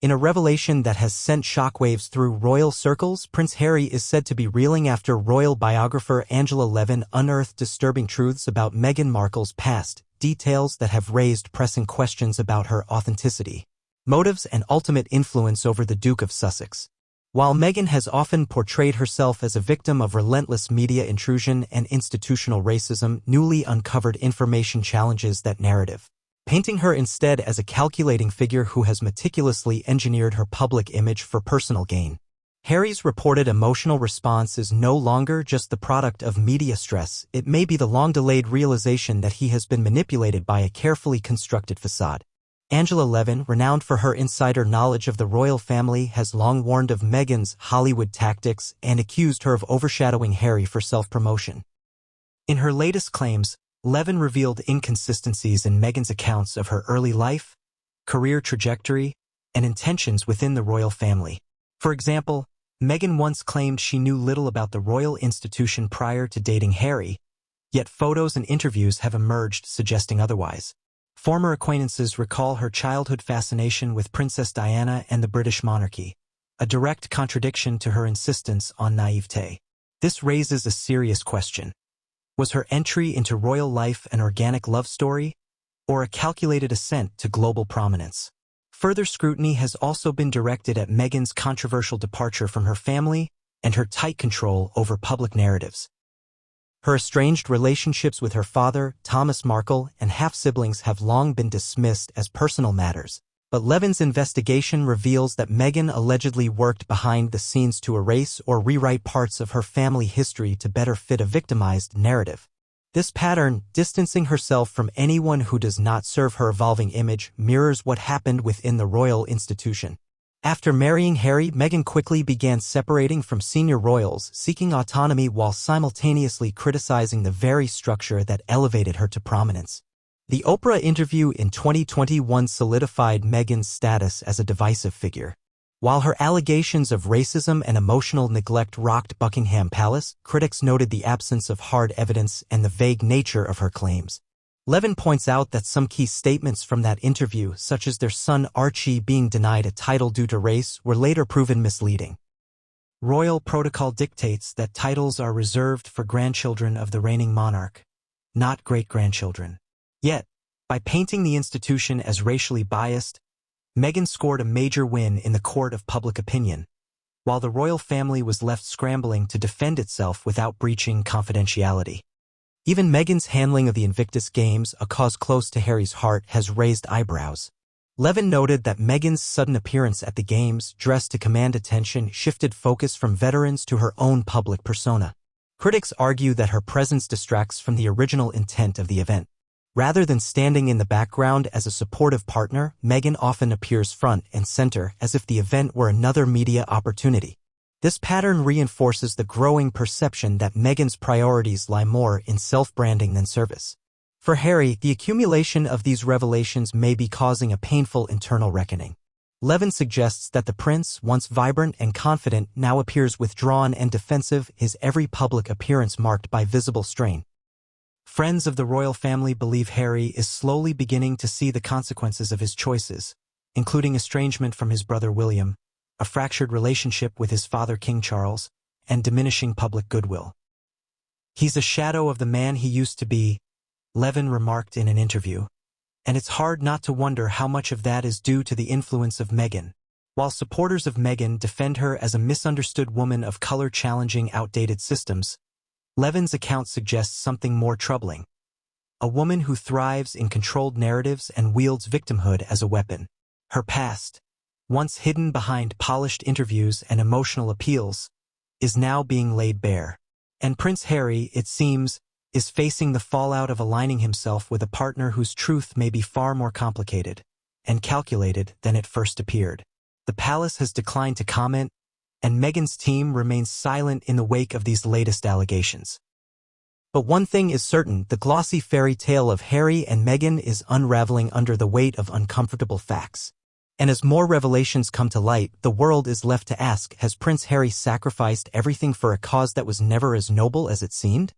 In a revelation that has sent shockwaves through royal circles, Prince Harry is said to be reeling after royal biographer Angela Levin unearthed disturbing truths about Meghan Markle's past, details that have raised pressing questions about her authenticity, motives, and ultimate influence over the Duke of Sussex. While Meghan has often portrayed herself as a victim of relentless media intrusion and institutional racism, newly uncovered information challenges that narrative, painting her instead as a calculating figure who has meticulously engineered her public image for personal gain. Harry's reported emotional response is no longer just the product of media stress, it may be the long-delayed realization that he has been manipulated by a carefully constructed facade. Angela Levin, renowned for her insider knowledge of the royal family, has long warned of Meghan's Hollywood tactics and accused her of overshadowing Harry for self-promotion. In her latest claims, Levin revealed inconsistencies in Meghan's accounts of her early life, career trajectory, and intentions within the royal family. For example, Meghan once claimed she knew little about the royal institution prior to dating Harry, yet photos and interviews have emerged suggesting otherwise. Former acquaintances recall her childhood fascination with Princess Diana and the British monarchy, a direct contradiction to her insistence on naivete. This raises a serious question. Was her entry into royal life an organic love story, or a calculated ascent to global prominence? Further scrutiny has also been directed at Meghan's controversial departure from her family and her tight control over public narratives. Her estranged relationships with her father, Thomas Markle, and half-siblings have long been dismissed as personal matters, but Levin's investigation reveals that Meghan allegedly worked behind the scenes to erase or rewrite parts of her family history to better fit a victimized narrative. This pattern, distancing herself from anyone who does not serve her evolving image, mirrors what happened within the royal institution. After marrying Harry, Meghan quickly began separating from senior royals, seeking autonomy while simultaneously criticizing the very structure that elevated her to prominence. The Oprah interview in 2021 solidified Meghan's status as a divisive figure. While her allegations of racism and emotional neglect rocked Buckingham Palace, critics noted the absence of hard evidence and the vague nature of her claims. Levin points out that some key statements from that interview, such as their son Archie being denied a title due to race, were later proven misleading. Royal protocol dictates that titles are reserved for grandchildren of the reigning monarch, not great-grandchildren. Yet, by painting the institution as racially biased, Meghan scored a major win in the court of public opinion, while the royal family was left scrambling to defend itself without breaching confidentiality. Even Meghan's handling of the Invictus Games, a cause close to Harry's heart, has raised eyebrows. Levin noted that Meghan's sudden appearance at the Games, dressed to command attention, shifted focus from veterans to her own public persona. Critics argue that her presence distracts from the original intent of the event. Rather than standing in the background as a supportive partner, Meghan often appears front and center as if the event were another media opportunity. This pattern reinforces the growing perception that Meghan's priorities lie more in self-branding than service. For Harry, the accumulation of these revelations may be causing a painful internal reckoning. Levin suggests that the prince, once vibrant and confident, now appears withdrawn and defensive, his every public appearance marked by visible strain. Friends of the royal family believe Harry is slowly beginning to see the consequences of his choices, including estrangement from his brother William, a fractured relationship with his father King Charles, and diminishing public goodwill. "He's a shadow of the man he used to be," Levin remarked in an interview, and it's hard not to wonder how much of that is due to the influence of Meghan. While supporters of Meghan defend her as a misunderstood woman of color challenging outdated systems, Levin's account suggests something more troubling. A woman who thrives in controlled narratives and wields victimhood as a weapon. Her past, once hidden behind polished interviews and emotional appeals, is now being laid bare. And Prince Harry, it seems, is facing the fallout of aligning himself with a partner whose truth may be far more complicated and calculated than it first appeared. The palace has declined to comment, and Meghan's team remains silent in the wake of these latest allegations. But one thing is certain, the glossy fairy tale of Harry and Meghan is unraveling under the weight of uncomfortable facts. And as more revelations come to light, the world is left to ask, has Prince Harry sacrificed everything for a cause that was never as noble as it seemed?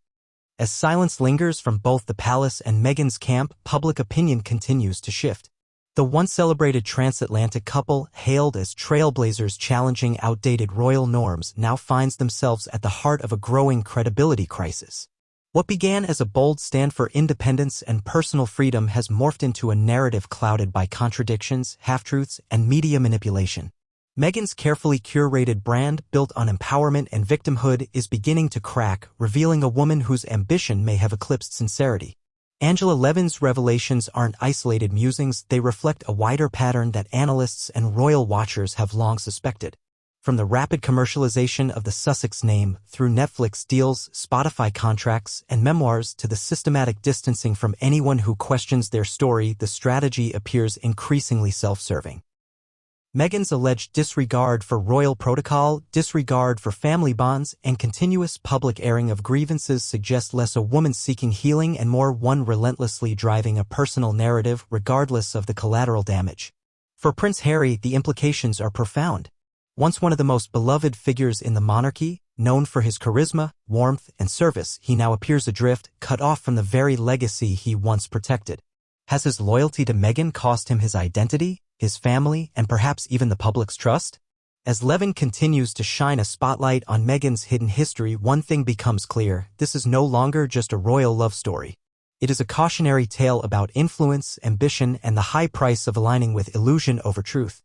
As silence lingers from both the palace and Meghan's camp, public opinion continues to shift. The once celebrated transatlantic couple, hailed as trailblazers challenging outdated royal norms, now finds themselves at the heart of a growing credibility crisis. What began as a bold stand for independence and personal freedom has morphed into a narrative clouded by contradictions, half-truths, and media manipulation. Meghan's carefully curated brand, built on empowerment and victimhood, is beginning to crack, revealing a woman whose ambition may have eclipsed sincerity. Angela Levin's revelations aren't isolated musings, they reflect a wider pattern that analysts and royal watchers have long suspected. From the rapid commercialization of the Sussex name, through Netflix deals, Spotify contracts, and memoirs, to the systematic distancing from anyone who questions their story, the strategy appears increasingly self-serving. Meghan's alleged disregard for royal protocol, disregard for family bonds, and continuous public airing of grievances suggest less a woman seeking healing and more one relentlessly driving a personal narrative regardless of the collateral damage. For Prince Harry, the implications are profound. Once one of the most beloved figures in the monarchy, known for his charisma, warmth, and service, he now appears adrift, cut off from the very legacy he once protected. Has his loyalty to Meghan cost him his identity, his family, and perhaps even the public's trust? As Levin continues to shine a spotlight on Meghan's hidden history, one thing becomes clear: this is no longer just a royal love story. It is a cautionary tale about influence, ambition, and the high price of aligning with illusion over truth.